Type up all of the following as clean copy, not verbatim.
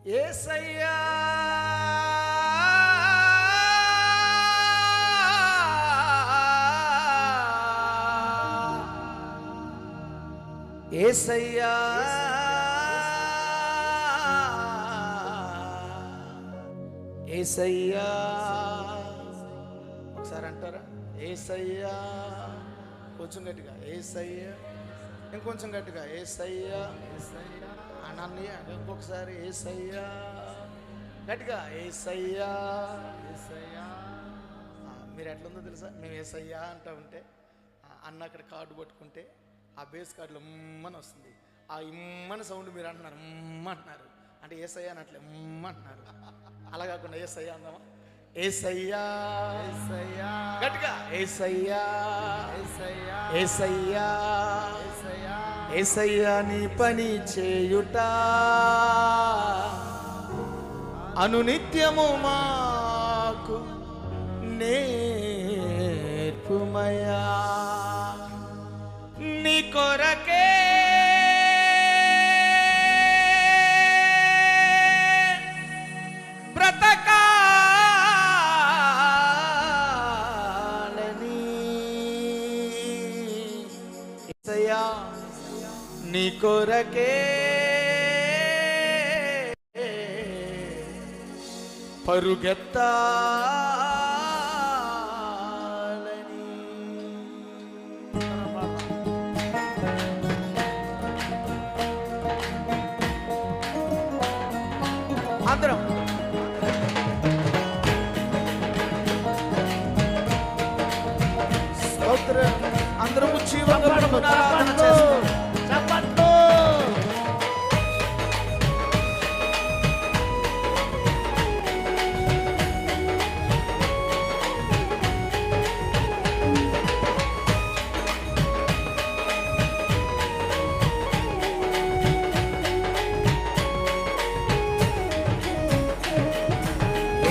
యేసయ్యా యేసయ్యా యేసయ్యా ఒకసారి అంటారా? యేసయ్యా కొంచెం గట్టిగా, యేసయ్యా ఇంకొంచెం గట్టిగా, యేసయ్యా అన్నయ్య ఇంకొకసారి, యేసయ్యా గట్టిగా, యేసయ్యా యేసయ్యా. మీరు ఎట్లుందో తెలుసా? మేము యేసయ్యా అంటా ఉంటే అన్న అక్కడ కార్డు పట్టుకుంటే ఆ బేస్ కార్డులో ఇమ్మని వస్తుంది. ఆ ఇమ్మని సౌండ్ మీరు అంటున్నారు, అంటున్నారు అంటే యేసయ్యా అనట్లే అంటున్నారు. అలా కాకుండా యేసయ్యా అందామా? యేసయ్యా యేసయ్యా గట్టిగా, యేసయ్యా యేసయ్యా యేసయ్యా యేసయ్యా యేసయ్యా నీ పని చేయుట అనునిత్యము మాకు నేర్పుమయా. నీ కొరకే బ్రతకాలని, యేసయ్యా నీ కొరకే పరుగెత్తాలని. అందరం స్తోత్రం, అందరము జీవమున చప్పట్లు.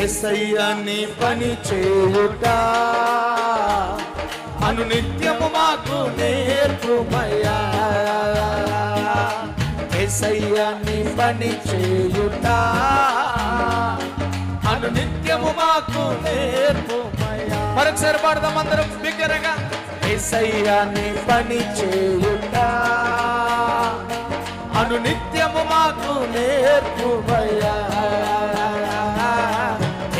యేసయ్యా నీ పని చేయుట అనునిత్యము మాకు నేర్పుమయ్యా. యేసయ్యా నీ పని చేయుట అనునిత్యము మాకు నేర్పుమయ్యా. మరొకసారి పాడదాం అందరం బిగ్గరగా. యేసయ్యా నీ పని చేయుట అనునిత్యము మాకు నేర్పుమయ్యా.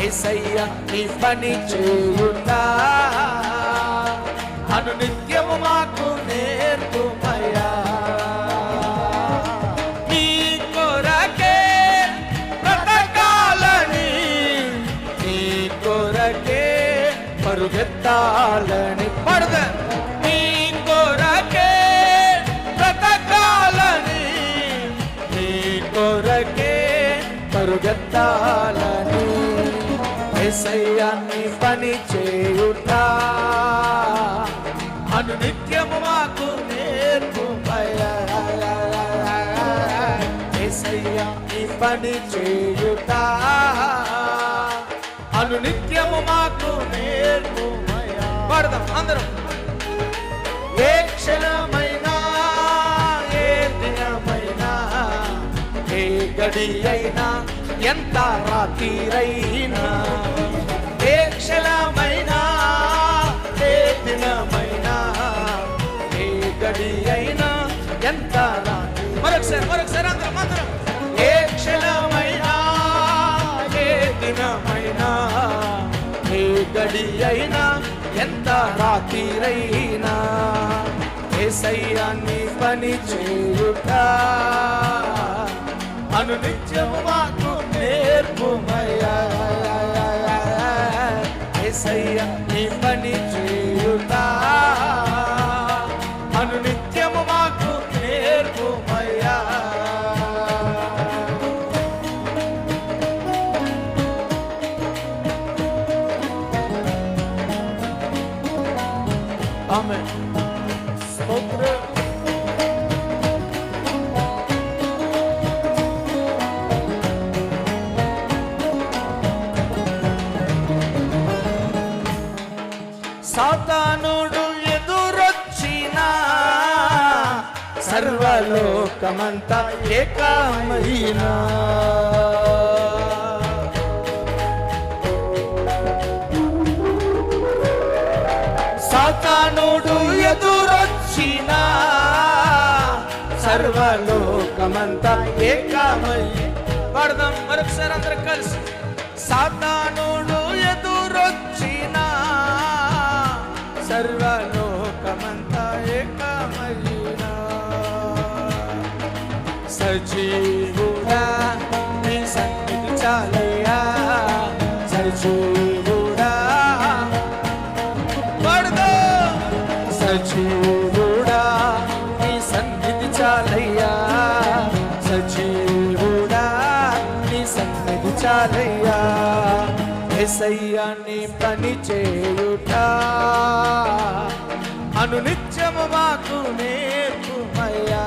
యేసయ్యా నీ పని చేయుట అనునిత్యము మాకు నేర్పుమయ్యా. నీ కొరకే బ్రతకాలని, నీ కొరకే పరుగెత్తాలని. పడదా? నీ కొరకే బ్రతకాలని, నీ కొరకే పరుగెత్తాలని. యేసయ్యా నీ పని చేయుట అనునిత్యము మాకు నేర్పుమయ్యా. యేసయ్యా నీ పని చేయుట అనునిత్యము మాకు నేర్పుమయ్యా. పాడదాం అందరం. ఏ క్షణమైనా, ఏ దినమైనా, ఏ గడి అయినా, ఎంత రాత్రిరైనా, ఏ క్షణమైనా, ఏ దినమైనా, ఏ గడి అయినా, ఎంత రాత్రి. మరొకసారి అందరం. ఏ క్షణమైనా, ఏ దినమైనా, ఏ గడి అయినా, ఎంత రాత్రిరైనా, యేసయ్యా నీ పని చేయుట అనునిత్యము మాకు నేర్పుమయ్యా. యేసయ్యా నీ పని చేయుట అనునిత్యము మాకు నేర్పుమయ్యా. ఆమేన్. స్తోత్రం. సాతానుడు ఎదురొచ్చినా సర్వలోకమంతా ఏకమైనా లోకమంతా ఏకమై పాడదాం మరొకసారి అందరం కలిసి. సాతానుడు ఎదురొచ్చిన సర్వలోకమంతా ఏకమైన సజీవుడా నీ సన్నిధి చాలయ్యా సజీవుడా పాడదాం. సజీవుడా నీ సన్నిధి చాలయ్యా సజీవుడా నీ సన్నిధి చాలయ్యా యేసయ్యా నీ పని చేయుట అనునిత్యము మాకు నేర్పుమయ్యా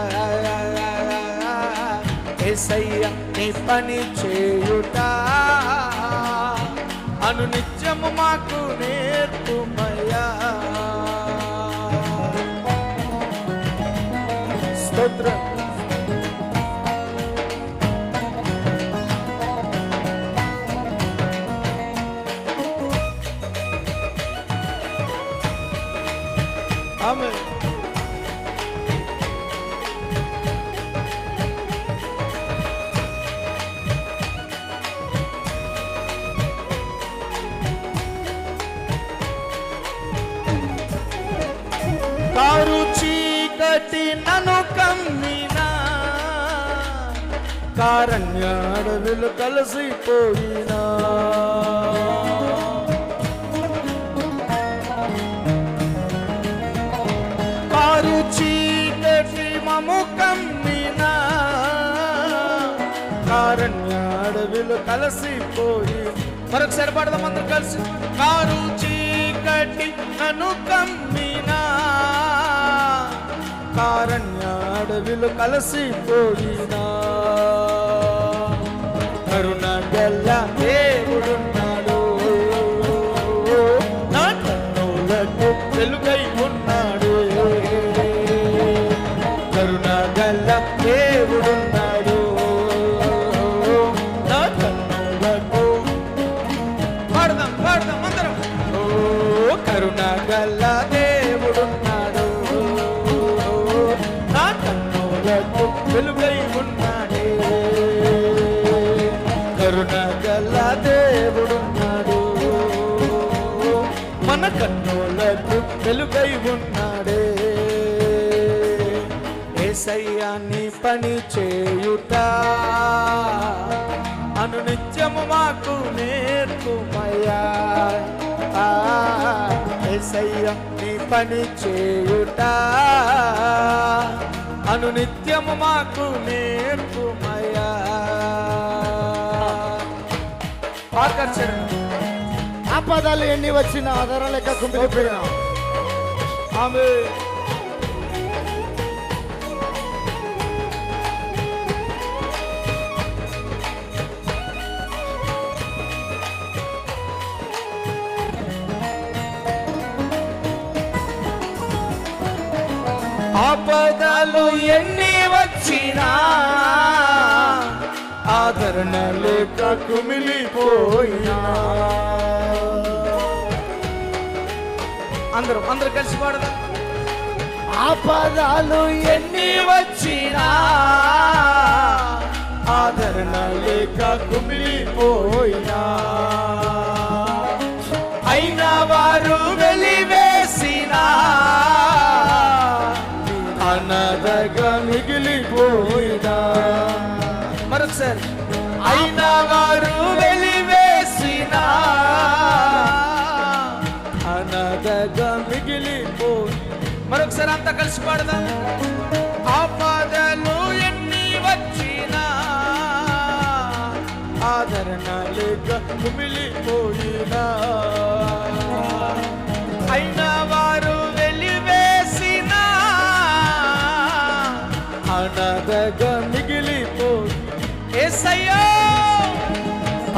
యేసయ్యా నీ పని చేయుట అనునిత్యము మాకు నేర్పుమయ్యా. స్తోత్రం. ఆమేన్. కారు చీకటి నన్ను కమ్మినా కారణ్య అడవులు కలిసిపోయినా కారు చీకటి మము కమ్మినా కారణ్య అడవులు కలిసిపోయి మరొకసారి పాడదాం అందరూ కలిసి. కారు చీకటి నన్ను కమ్మినా కారణ్య అడవిలు కలిసిపోయినా కరుణ గల్ల దేవుడున్నాడు నా కన్నులకు వెలుగై ఉన్నాడు కరుణ గల్ల దేవుడున్నాడు నా కన్నులకు పాడదాం పాడదాం అందరం. ఓ కరుణ గల్ల దేవుడున్నాడు నా కన్నులకు వెలుగై ఉన్నాడే కరుణ గల్ల దేవుడున్నాడు మన కన్నులకు వెలుగై ఉన్నాడే యేసయ్యా నీ పని చేయుట అనునిత్యము మాకు నేర్పుమయ్యా యేసయ్యా నీ పని చేయుట అనునిత్యము మాకు నేర్పుమయ్యా. ఆకర్షణ ఆపదలు ఎన్ని వచ్చిన ఆధారం లెక్క కుంగిపోయినా ఆమె ఆపదలు ఎన్ని వచ్చినా ఆదరణ లేక కుమిలిపోయినా అందరూ కలిసి పాడదాం. ఆపదలు ఎన్ని వచ్చినా ఆదరణ లేక కుమిలిపోయినా అయినా వారు వెలివేసినా అనాథగా మిగిలిపోయినా మరొకసారి అయినా వారు వెలివేసినా అనాథగా మిగిలిపోయి మరొకసారి అంతా కలిసి పాడదాం. ఆపదలు ఎన్ని వచ్చినా ఆదరణ లేక కుమిలిపోయినా అయినా వారు వెలివేసినా అనాథగా మిగిలిపోయి యేసయ్యా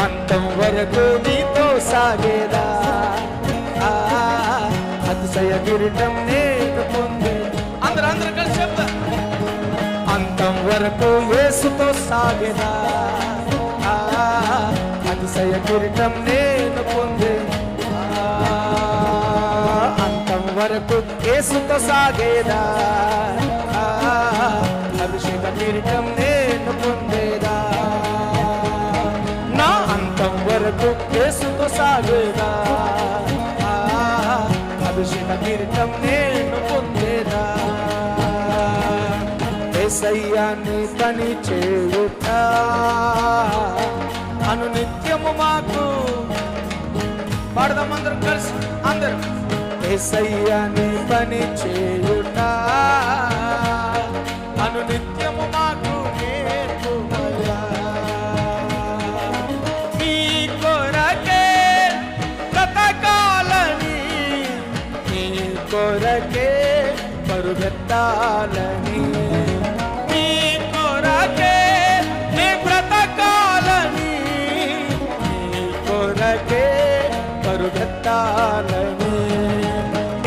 అంతం వరకు నీతో సాగేదా అతిశయ కిరీటం నేను పొందే అందరూ కలిసి చెప్తా. అంతం వరకు యేసుతో సాగేదా అతిశయ కిరీటం నేను పొందే అంతం వరకు యేసుతో సాగేదా అభిషేక కిరీటం పొందేదా, నా అంతం వరకు యేసుతో సాగేదా, అభిషేక కిరీటం నేను పొందేదా. యేసయ్యా నీ పని చేయుట అనునిత్యము మాకు, పాడదాం అందరం కలిసి అందరం. యేసయ్యా నీ పని చేయుట అనునిత్యము మాకు నేర్పుమయ్యా. నీ కొరకే బ్రతకాలని, నీ కొరకే పరుగెత్తాలని, నీ కొరకే నీ బ్రతకాలని, నీ కొరకే పరుగెత్తాలని.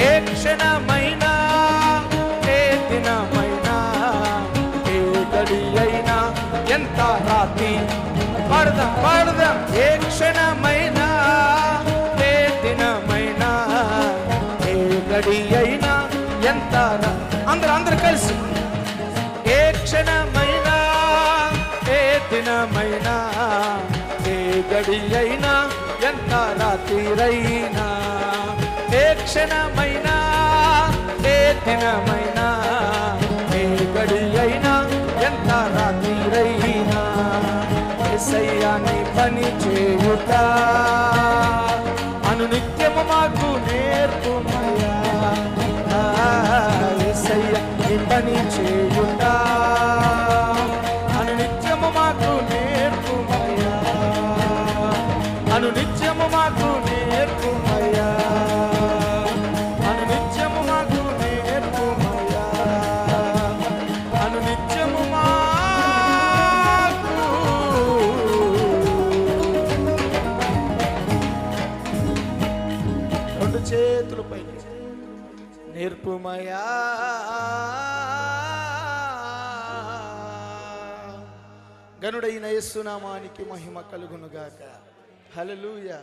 ఏ క్షణమైనా ఏ దినమైనా ఏ గడి అయినా ఎంత రాత్రి, పాడదాం పాడదాం. ఏ క్షణమైనా ఏ దినమైనా ఏ గడి అయినా ఎంత అందరూ కలిసి. ఏ క్షణమైనా ఏ దినమైనా ఏ గడి అయినా ఎంత రాత్రిరైనా, ఏ క్షణమైనా ఏ దినమైనా ఏ గడి అయినా ఎంత రాత్రిరైనా, యేసయ్యా నీ పని చేయుట అనునిత్యము మాకు నేర్పుమయ్యా. యేసయ్యా నీ పని చేయుట అనునిత్యము మాకు నేర్పుమయ్యా, అనునిత్యము మాకు నేర్పుమయ్యా, అనునిత్యము మాకు నేర్పుమయ్యా, అనునిత్యము మాకు. రెండు చేతులపై నేర్పుమయ్యా. గనుడైన యేసు నామానికి మహిమ కలుగునుగాక. హల్లెలూయా.